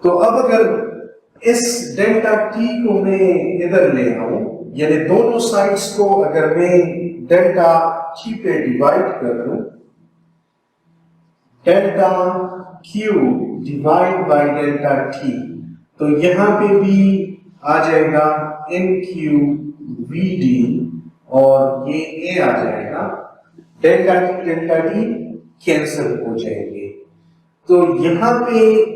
तो अब अगर इस डेल्टा टी को मैं इधर ले आऊं, यानी दोनों साइड्स को अगर मैं डेल्टा टी पे डिवाइड कर दूं, delta Q divide by delta T, तो यहां पे भी आ जाएगा एन क्यू वी डी और ये ए आ जाएगा, डेल्टा टी कैंसिल हो जाएंगे। तो यहां पे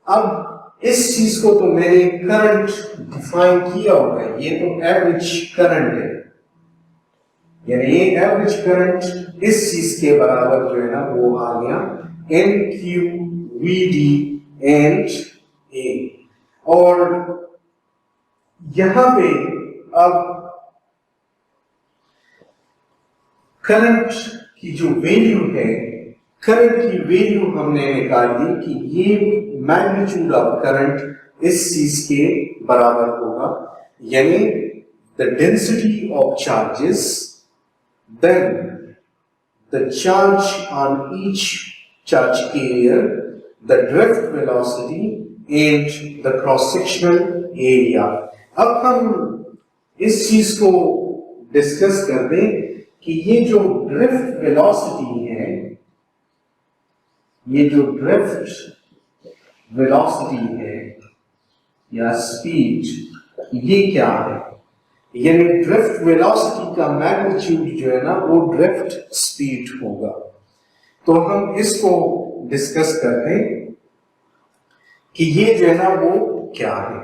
अब इस चीज को तो मैंने करंट डिफाइन किया होगा, ये तो एवरेज करंट है, यानी ये एवरेज करंट इस चीज के बराबर जो है ना वो आ गया N Q V D and A. और यहां पे अब करंट की जो वैल्यू है, करंट की वैल्यू हमने निकाली कि ये मैग्नीट्यूड ऑफ करंट इस चीज के बराबर होगा, यानी the density of charges then the charge on each charge carrier, the drift velocity and the cross sectional area. अब हम इस चीज को डिस्कस कर दें कि ये जो ड्रिफ्ट वेलोसिटी है, ये जो ड्रिफ्ट वेलोसिटी है या स्पीड, ये क्या है? यानी ड्रिफ्ट वेलोसिटी का मैग्नीट्यूड जो है ना वो ड्रिफ्ट स्पीड होगा। तो हम इसको डिस्कस करते हैं कि ये जो है ना वो क्या है।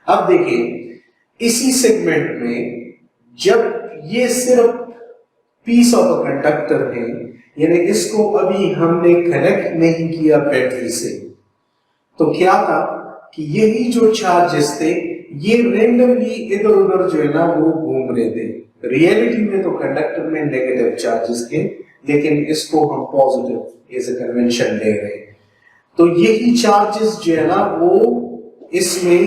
अब देखिए इसी सेगमेंट में जब ये सिर्फ पीस ऑफ अ कंडक्टर है, यानी इसको अभी हमने कनेक्ट नहीं किया बैटरी से, तो क्या था कि यही जो चार्जेस थे ये रेंडमली इधर उधर जो है ना वो घूम रहे थे। रियलिटी में तो कंडक्टर में नेगेटिव चार्जेस थे, लेकिन इसको हम पॉजिटिव एज ए कन्वेंशन ले रहे हैं। तो यही चार्जेस जो है ना वो इसमें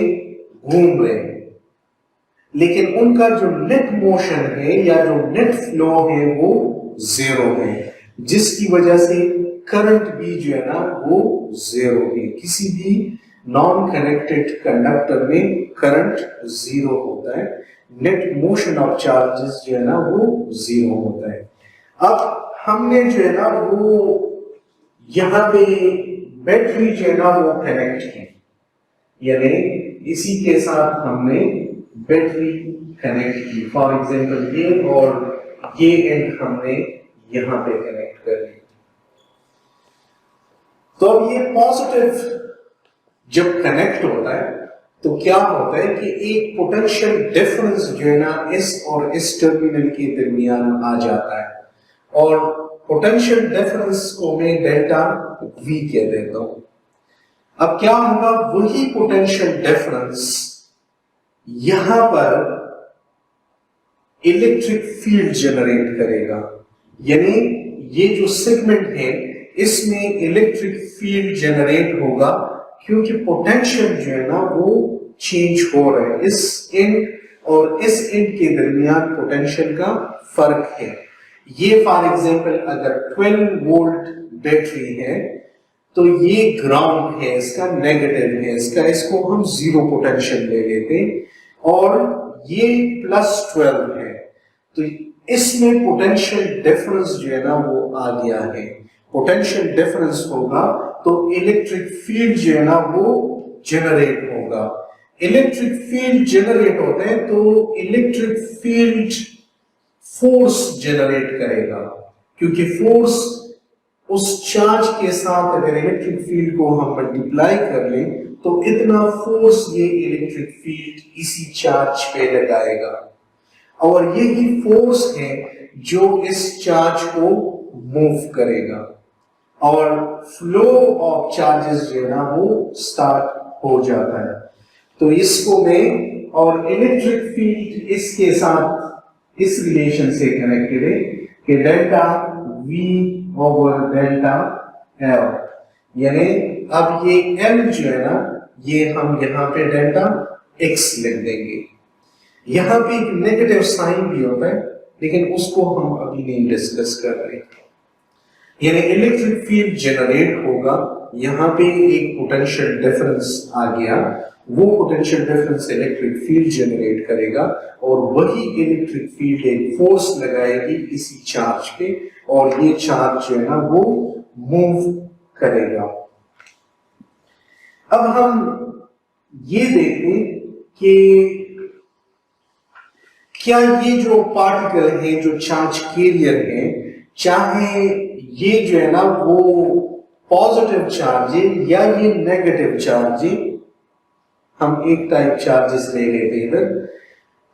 घूम रहे हैं, लेकिन उनका जो नेट मोशन है या जो नेट फ्लो है वो जीरो है, जिसकी वजह से करंट भी जो है ना वो जीरो है। किसी भी नॉन कनेक्टेड कंडक्टर में करंट जीरो होता है, नेट मोशन ऑफ चार्जेस जो है ना वो जीरो होता है। अब हमने जो है ना वो यहां पे बैटरी जो है ना वो कनेक्ट है, यानी इसी के साथ हमने बैटरी कनेक्ट की। फॉर एग्जांपल ये और ये एंड हमने यहां पे कनेक्ट कर लिया। तो अब ये पॉजिटिव जब कनेक्ट होता है तो क्या होता है कि एक पोटेंशियल डिफरेंस जो है ना इस और इस टर्मिनल के दरमियान आ जाता है, और पोटेंशियल डिफरेंस को मैं डेल्टा वी कह देता हूं। अब क्या होगा, वही पोटेंशियल डिफरेंस यहां पर इलेक्ट्रिक फील्ड जनरेट करेगा, यानी ये जो सेगमेंट है इसमें इलेक्ट्रिक फील्ड जनरेट होगा, क्योंकि पोटेंशियल जो है ना वो चेंज हो रहा है। इस एंड और इस एंड के दरमियान पोटेंशियल का फर्क है। ये फॉर एग्जांपल अगर 12 वोल्ट बैटरी है तो ये ग्राउंड है, इसका नेगेटिव है, इसको हम जीरो पोटेंशियल ले लेते, और ये +12 है, तो इसमें पोटेंशियल डिफरेंस जो है ना वो आ गया है। पोटेंशियल डिफरेंस होगा तो इलेक्ट्रिक फील्ड जो है ना वो जनरेट होगा। इलेक्ट्रिक फील्ड जनरेट होते हैं तो इलेक्ट्रिक फील्ड फोर्स जनरेट करेगा, क्योंकि फोर्स उस चार्ज के साथ अगर इलेक्ट्रिक फील्ड को हम मल्टीप्लाई कर लें तो इतना फोर्स ये इलेक्ट्रिक फील्ड इसी चार्ज पे लगाएगा, और यही फोर्स है जो इस चार्ज को मूव करेगा, और फ्लो ऑफ चार्जेस जो है ना वो स्टार्ट हो जाता है। तो इसको मैं, और इलेक्ट्रिक फील्ड इसके साथ इस रिलेशन से कनेक्टेड है कि delta V over delta L, यानी अब ये L जो है ना ये हम यहाँ पे डेल्टा X लिख देंगे। यहाँ पे एक नेगेटिव साइन भी होता है, लेकिन उसको हम अभी नहीं डिस्कस कर रहे। यानी इलेक्ट्रिक फील्ड जनरेट होगा, यहाँ पे एक पोटेंशियल डिफरेंस आ गया, वो potential difference electric field generate करेगा और वही इलेक्ट्रिक फील्ड एक फोर्स लगाएगी इसी चार्ज पे और ये चार्ज जो है ना वो मूव करेगा। अब हम ये देखें कि क्या ये जो पार्टिकल है, जो चार्ज कैरियर है, चाहे ये जो है ना वो पॉजिटिव चार्ज है या ये नेगेटिव चार्ज है, हम एक टाइप चार्जेस ले लेते हैं इधर,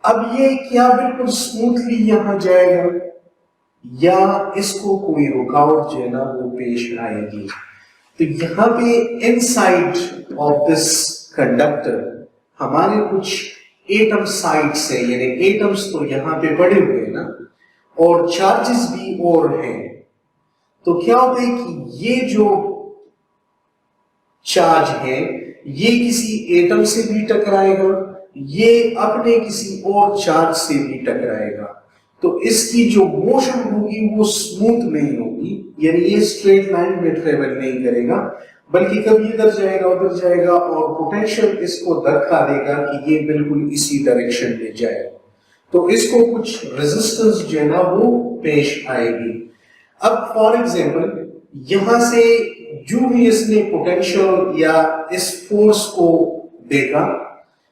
अब ये क्या बिल्कुल स्मूथली यहां जाएगा या इसको कोई रुकावट जो है ना वो पेश आएगी? तो यहाँ पे इनसाइड ऑफ दिस कंडक्टर हमारे कुछ एटम साइड्स है, यानी एटम्स तो यहाँ पे पड़े हुए हैं ना और चार्जेस भी और हैं। तो क्या होता है कि ये जो चार्ज है ये किसी एटम से भी टकराएगा, ये अपने किसी और चार्ज से भी टकराएगा, तो इसकी जो मोशन होगी वो स्मूथ नहीं होगी, यानी ये स्ट्रेट लाइन में ट्रेवल नहीं करेगा, बल्कि कभी इधर जाएगा उधर जाएगा और पोटेंशियल इसको धक्का देगा कि ये बिल्कुल इसी डायरेक्शन में जाए, तो इसको कुछ रेजिस्टेंस जो है ना वो पेश आएगी। अब फॉर एग्जांपल यहां से जो भी इसने पोटेंशियल या इस फोर्स को देखा,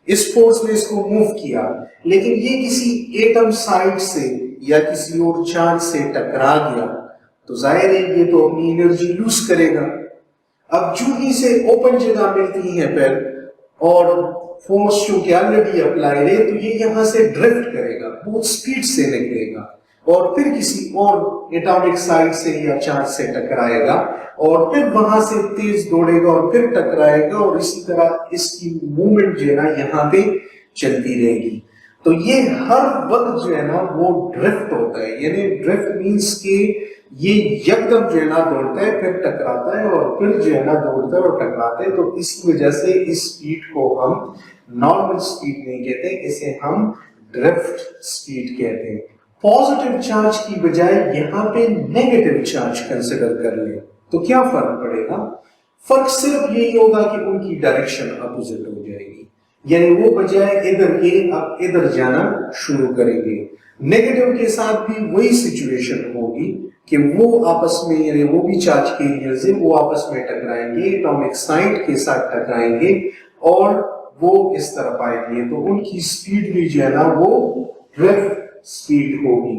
इस फोर्स ने इसको मूव किया, लेकिन ये किसी एटम साइड से या किसी और चार्ज से टकरा गया, तो जाहिर है ये तो अपनी एनर्जी लूज करेगा। अब जो ही से ओपन जगह मिलती है फिर और फोर्स चूंकि ऑलरेडी अप्लाई है, तो ये यहां से ड्रिफ्ट करेगा, बहुत स्पीड से निकलेगा और फिर किसी और एटॉमिक साइड से या चार्ज से टकराएगा और फिर वहां से तेज दौड़ेगा और फिर टकराएगा और इसी तरह इसकी मूवमेंट जो है ना यहाँ पे चलती रहेगी। तो ये हर वक्त जो है ना वो ड्रिफ्ट होता है, यानी ड्रिफ्ट मींस कि ये यकदम जो है ना दौड़ता है फिर टकराता है और फिर जो है ना दौड़ता है और टकराता है। तो इसी वजह से इस स्पीड को हम नॉर्मल स्पीड नहीं कहते, इसे हम ड्रिफ्ट स्पीड कहते हैं। पॉजिटिव चार्ज की बजाय यहाँ पे नेगेटिव चार्ज कंसिडर कर ले तो क्या फर्क पड़ेगा? फर्क सिर्फ यही होगा कि उनकी डायरेक्शन अपोजिट हो जाएगी, यानी वो बजाय इधर के अब इधर जाना शुरू करेंगे। नेगेटिव के साथ भी वही सिचुएशन होगी कि वो आपस में, यानी वो भी चार्ज कैरियर्स है, वो आपस में टकराएंगे, एटॉमिक साइड के साथ टकराएंगे और वो इस तरफ आएंगे, तो उनकी स्पीड भी जो है ना वो ड्रिफ्ट स्पीड होगी।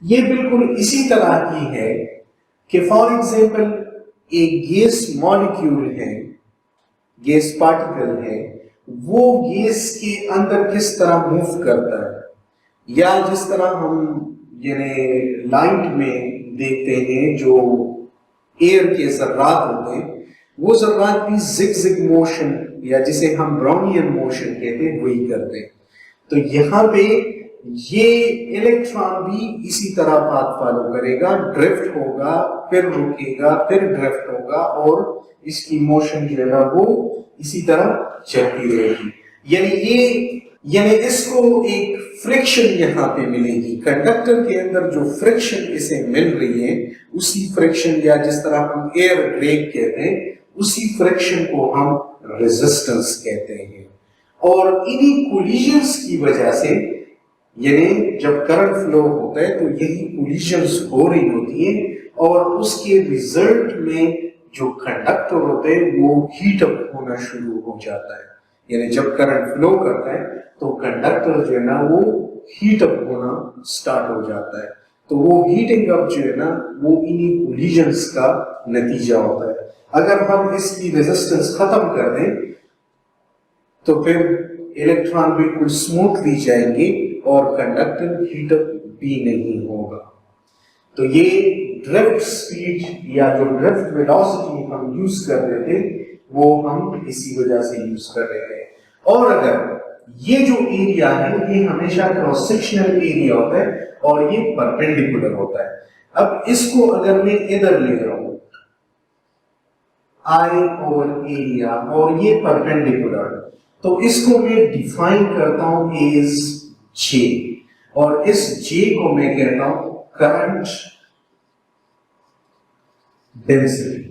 ये बिल्कुल इसी तरह की है कि फॉर एग्जांपल एक गैस मॉलिक्यूल है, गैस पार्टिकल है, वो गैस के अंदर किस तरह मूव करता है, या जिस तरह हम यानी लाइट में देखते हैं जो एयर के जर्रात होते हैं, वो जर्रात भी जिग मोशन या जिसे हम ब्राउनियन मोशन कहते हैं वही करते हैं। तो यहाँ पे ये इलेक्ट्रॉन भी इसी तरह पाथ फॉलो करेगा, ड्रिफ्ट होगा फिर रुकेगा फिर ड्रिफ्ट होगा और इसकी मोशन जो है ना वो इसी तरह चलती रहेगी। यानी इसको एक फ्रिक्शन यहाँ पे मिलेगी, कंडक्टर के अंदर जो फ्रिक्शन इसे मिल रही है उसी फ्रिक्शन या जिस तरह हम एयर ड्रैग कहते हैं उसी फ्रिक्शन को हम रेजिस्टेंस कहते हैं। और इन्हीं कोलिजन्स की वजह से, यानी जब करंट फ्लो होता है तो यही कोलिजन्स हो रही होती है और उसके रिजल्ट में जो कंडक्टर होते हैं वो हीट अप होना शुरू हो जाता है। यानी जब करंट फ्लो करता है तो कंडक्टर जो है ना वो हीट अप होना स्टार्ट हो जाता है, तो वो हीटिंग अप जो है ना वो इन्हीं कोलिजन्स का नतीजा होता है। अगर हम इसकी रेजिस्टेंस खत्म कर दें तो फिर इलेक्ट्रॉन बिल्कुल स्मूथली जाएंगे और कंडक्टर हीट अप भी नहीं होगा। तो ये ड्रिफ्ट स्पीड या जो ड्रिफ्ट वेलोसिटी हम यूज कर रहे थे वो हम इसी वजह से यूज कर रहे हैं। और अगर ये जो एरिया है ये हमेशा क्रॉस सेक्शनल एरिया होता है और ये परपेंडिकुलर होता है। अब इसको अगर मैं इधर ले रहा हूं आई ओवर एरिया और ये परपेंडिकुलर, तो इसको मैं डिफाइन करता हूं एज जे और इस जे को मैं कहता हूं करंट डेंसिटी,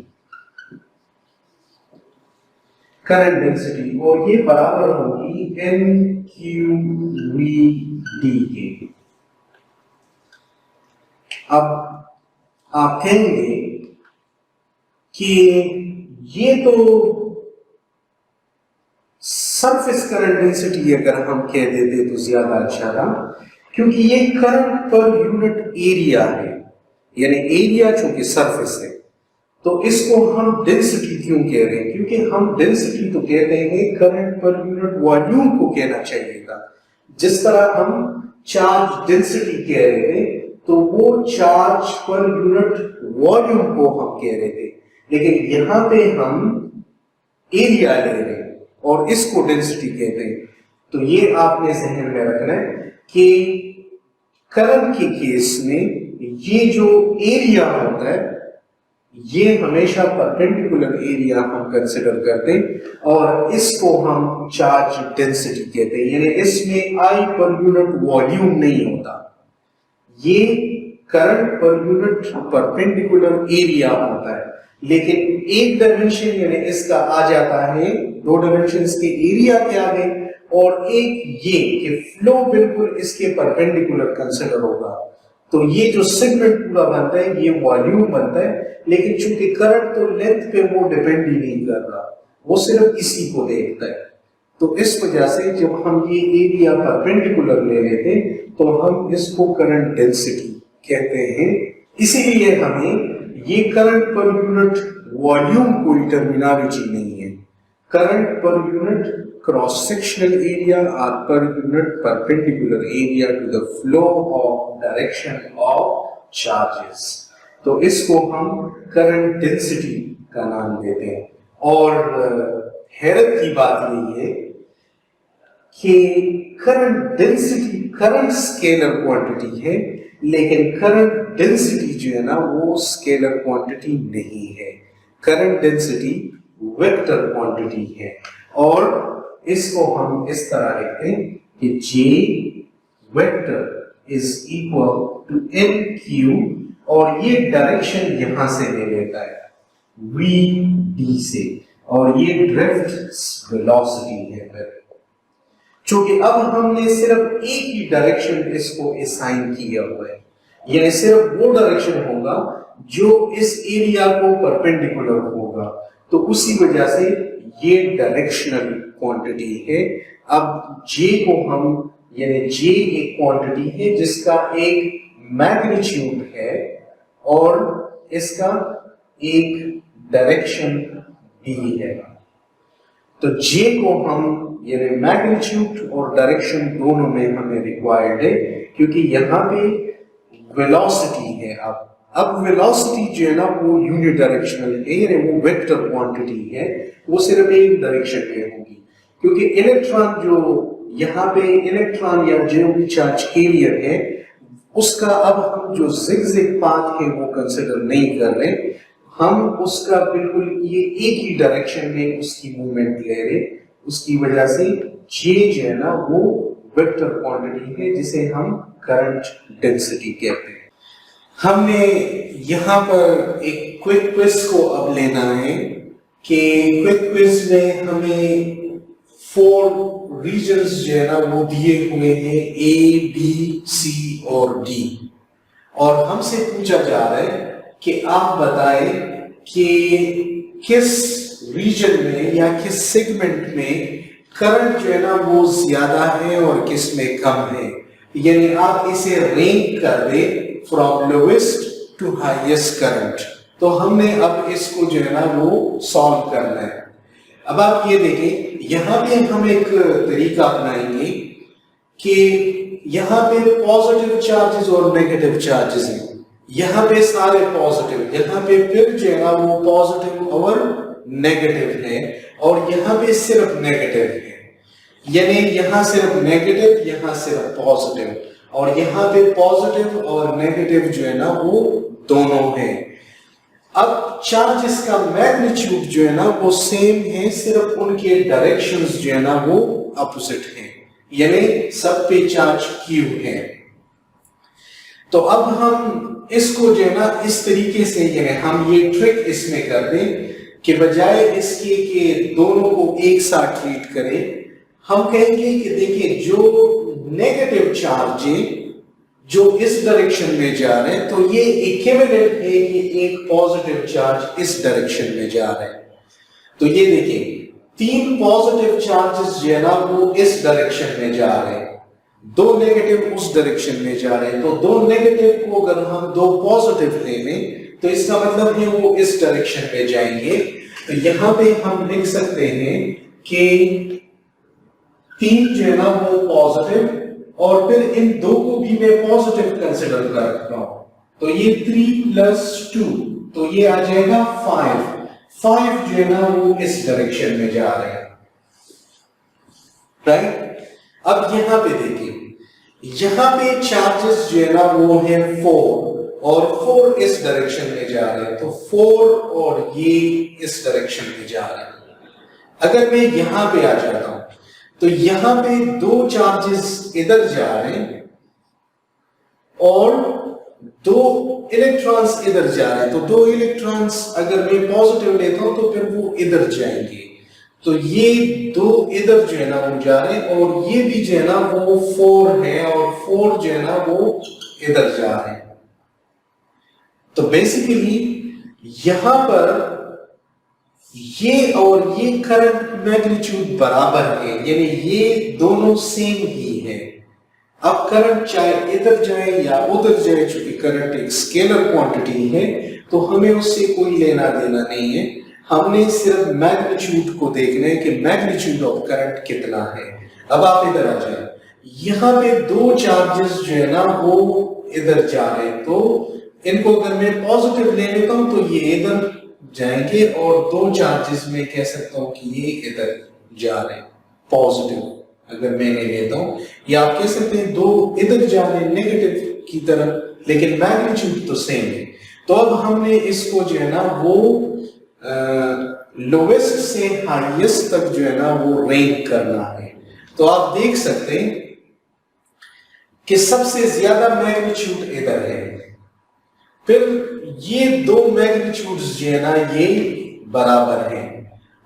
करंट डेंसिटी, और ये बराबर होगी NQVD के। अब आप कहेंगे कि ये तो सरफेस करंट डेंसिटी अगर हम कह देते तो ज्यादा अच्छा था, क्योंकि ये करंट पर यूनिट एरिया है, यानी एरिया चूंकि सरफेस है, तो इसको हम डेंसिटी क्यों कह रहे हैं? क्योंकि हम डेंसिटी तो कहते हैं करंट पर यूनिट वॉल्यूम को कहना चाहिए था। जिस तरह हम चार्ज डेंसिटी कह रहे थे, तो वो चार्ज पर यूनिट वॉल्यूम को हम कह रहे थे, लेकिन यहां पे हम एरिया ले रहे हैं और इसको डेंसिटी कहते हैं। तो ये आपने जहन में रखना है कि करंट के केस में ये जो एरिया होता है, ये हमेशा परपेंडिकुलर एरिया हम कंसिडर करते हैं और इसको हम चार्ज डेंसिटी कहते हैं, यानी इसमें आई पर यूनिट वॉल्यूम नहीं होता, ये करंट पर यूनिट परपेंडिकुलर एरिया होता है। लेकिन एक डायमेंशन यानी इसका आ जाता है, दो डायमेंशंस के एरिया के आगे, और एक ये कि फ्लो बिल्कुल इसके परपेंडिकुलर कंसिडर होगा। तो ये जो सेगमेंट पूरा बनता है ये वॉल्यूम बनता है, लेकिन चूंकि करंट तो लेंथ पे वो डिपेंड ही नहीं कर रहा, वो सिर्फ इसी को देखता है। तो इस वजह से जब हम ये एरिया परपेंडिकुलर ले लेते तो हम इसको करंट डेंसिटी कहते हैं। इसीलिए हमें ये करंट पर यूनिट वॉल्यूम कोई टर्मिनोलॉजी नहीं है। Current per unit cross sectional area और per unit perpendicular area to the flow of direction of charges, तो इसको हम करंट डेंसिटी का नाम देते हैं। और हैरत की बात यही है कि current density current scalar quantity है, लेकिन करंट डेंसिटी जो है ना वो स्केलर क्वांटिटी नहीं है। करंट डेंसिटी वेक्टर क्वांटिटी है, और इसको हम इस तरह लिखते हैं कि J vector is equal to NQ, और ये डायरेक्शन यहां से ले लेता है VD से, और ये ड्रिफ्ट वेलोसिटी है। फिर चूंकि अब हमने सिर्फ एक ही डायरेक्शन इसको असाइन किया हुआ है, यानी सिर्फ वो डायरेक्शन होगा जो इस एरिया को परपेंडिकुलर होगा, तो उसी वजह से ये डायरेक्शनल क्वांटिटी है। अब J को हम, यानी J एक क्वांटिटी है जिसका एक मैग्नीट्यूड है और इसका एक डायरेक्शन भी है। तो J को हम, यानी मैग्नीट्यूड और डायरेक्शन दोनों में हमें रिक्वायर्ड है, क्योंकि यहाँ पे वेलोसिटी है। अब वेलोसिटी जो है ना वो यूनिडायरेक्शनल है, यानी वो वेक्टर क्वांटिटी है, वो सिर्फ एक डायरेक्शन में होगी। क्योंकि इलेक्ट्रॉन जो यहाँ पे इलेक्ट्रॉन या जो भी चार्ज कैरियर है उसका अब हम जो जिगजैग पाथ है वो कंसिडर नहीं कर रहे, हम उसका बिल्कुल ये एक ही डायरेक्शन में उसकी मूवमेंट ले रहे। उसकी वजह से J जो है ना वो वेक्टर क्वांटिटी है जिसे हम करंट डेंसिटी कहते हैं। हमने यहाँ पर एक क्विक क्विज को अब लेना है कि क्विक क्विज में हमें 4 रीजन्स जो है ना वो दिए हुए हैं A, B, C और D, और हमसे पूछा जा रहा है कि आप बताएं कि किस रीजन में या किस सेगमेंट में करंट जो है ना वो ज्यादा है और किस में कम है, यानी आप इसे रैंक कर दे from lowest to highest current. तो हमने अब इसको जो है ना वो सॉल्व करना है। अब आप ये देखें, यहाँ पे हम एक तरीका अपनाएंगे कि यहाँ पे पॉजिटिव चार्जेस और नेगेटिव चार्जेस हैं, यहाँ पे सारे पॉजिटिव, यहाँ पे फिर जो है ना वो पॉजिटिव और नेगेटिव है, और यहाँ पे सिर्फ नेगेटिव है, यानी यहाँ सिर्फ नेगेटिव, यहाँ सिर्फ पॉजिटिव, और यहाँ पे पॉजिटिव और नेगेटिव जो है ना वो दोनों है। अब चार्जेस का मैग्नीट्यूड जो है ना वो सेम है, सिर्फ उनके डायरेक्शंस जो है ना वो अपोजिट है, यानी सब पे चार्ज Q है। तो अब हम इसको जो है ना इस तरीके से जो है हम ये ट्रिक इसमें कर दें कि बजाय इसके कि दोनों को एक साथ ट्रीट करें, हम कहेंगे कि देखिए जो नेगेटिव चार्ज है जो इस डायरेक्शन में जा रहे हैं, तो ये इक्विवेलेंट है कि एक पॉजिटिव चार्ज इस डायरेक्शन में जा रहे हैं। तो ये देखिए 3 पॉजिटिव चार्जेस जो है ना वो इस डायरेक्शन में जा रहे हैं, 2 नेगेटिव उस डायरेक्शन में जा रहे हैं। तो 2 नेगेटिव को अगर हम 2 पॉजिटिव ले लें तो इसका मतलब है वो इस डायरेक्शन में जाएंगे। तो यहां पे हम लिख सकते हैं कि 3 जो है ना वो पॉजिटिव, और फिर इन 2 को भी मैं पॉजिटिव कंसिडर करता हूं, तो ये 3 + 2, तो ये आ जाएगा 5 जो है ना वो इस डायरेक्शन में जा रहे हैं, राइट। अब यहां पे देखिए, यहां पे चार्जेस जो है ना वो है 4, और 4 इस डायरेक्शन में जा रहे हैं, तो 4 और ये इस डायरेक्शन में जा रहे हैं। अगर मैं यहां पे आ जाता हूं तो यहां पे 2 चार्जेस इधर जा रहे हैं और 2 इलेक्ट्रॉन्स इधर जा रहे हैं। तो 2 इलेक्ट्रॉन्स अगर मैं पॉजिटिव लेता हूं तो फिर वो इधर जाएंगे, तो ये 2 इधर जो है ना वो जा रहे हैं, और ये भी जो है ना वो 4 है, और 4 जो है ना वो इधर जा रहे हैं। तो बेसिकली यहां पर ये और ये करंट मैग्नीट्यूड बराबर है, यानी ये दोनों सेम ही है। अब करंट चाहे इधर जाए या उधर जाए, चूंकि करंट एक स्केलर क्वांटिटी है तो हमें उससे कोई लेना देना नहीं है, हमने सिर्फ मैग्नीट्यूड को देखना है कि मैग्नीट्यूड ऑफ करंट कितना है। अब आप इधर आ जाए, यहां पे 2 चार्जेस जो है ना वो इधर जा रहे हैं, तो इनको अगर मैं पॉजिटिव ले लेता हूं तो ये इधर जाएंगे, और 2 चार्जेस में कह सकता हूं कि ये इधर जा रहे हैं पॉजिटिव अगर मैंने लेता हूं, या आप कह सकते हैं 2 इधर जा रहे हैं नेगेटिव की तरफ, लेकिन मैग्नीट्यूड तो सेम है। तो अब हमने इसको जो है ना वो लोवेस्ट से हाईएस्ट तक जो है ना वो रैंक करना है। तो आप देख सकते हैं कि सबसे ज्यादा मैग्नीट्यूड इधर है, फिर ये 2 मैग्नीट्यूड्स जो है ना ये बराबर हैं,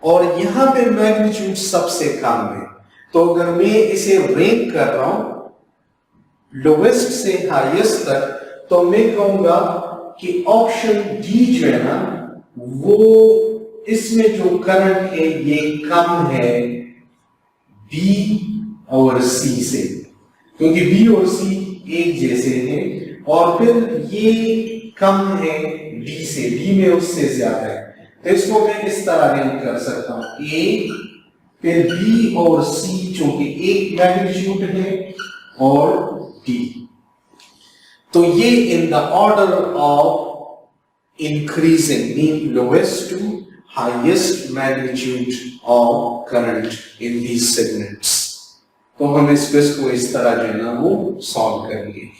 और यहां पे मैग्नीट्यूड सबसे कम है। तो अगर मैं इसे रैंक कर रहा हूं लोवेस्ट से हाईएस्ट तक, तो मैं कहूंगा कि ऑप्शन डी जो है ना वो इसमें जो करंट है ये कम है बी और सी से, क्योंकि बी और सी एक जैसे हैं, और फिर ये कम है डी से, डी में उससे ज्यादा है। तो इसको मैं इस तरह रैंक कर सकता हूं, ए फिर बी और सी, चूंकि एक मैग्नीट्यूड है, और डी। तो ये in the order of increasing, mean lowest to highest magnitude of current in these segments। तो हम इस क्वेश्चन को इस तरह जो है ना वो सॉल्व करेंगे।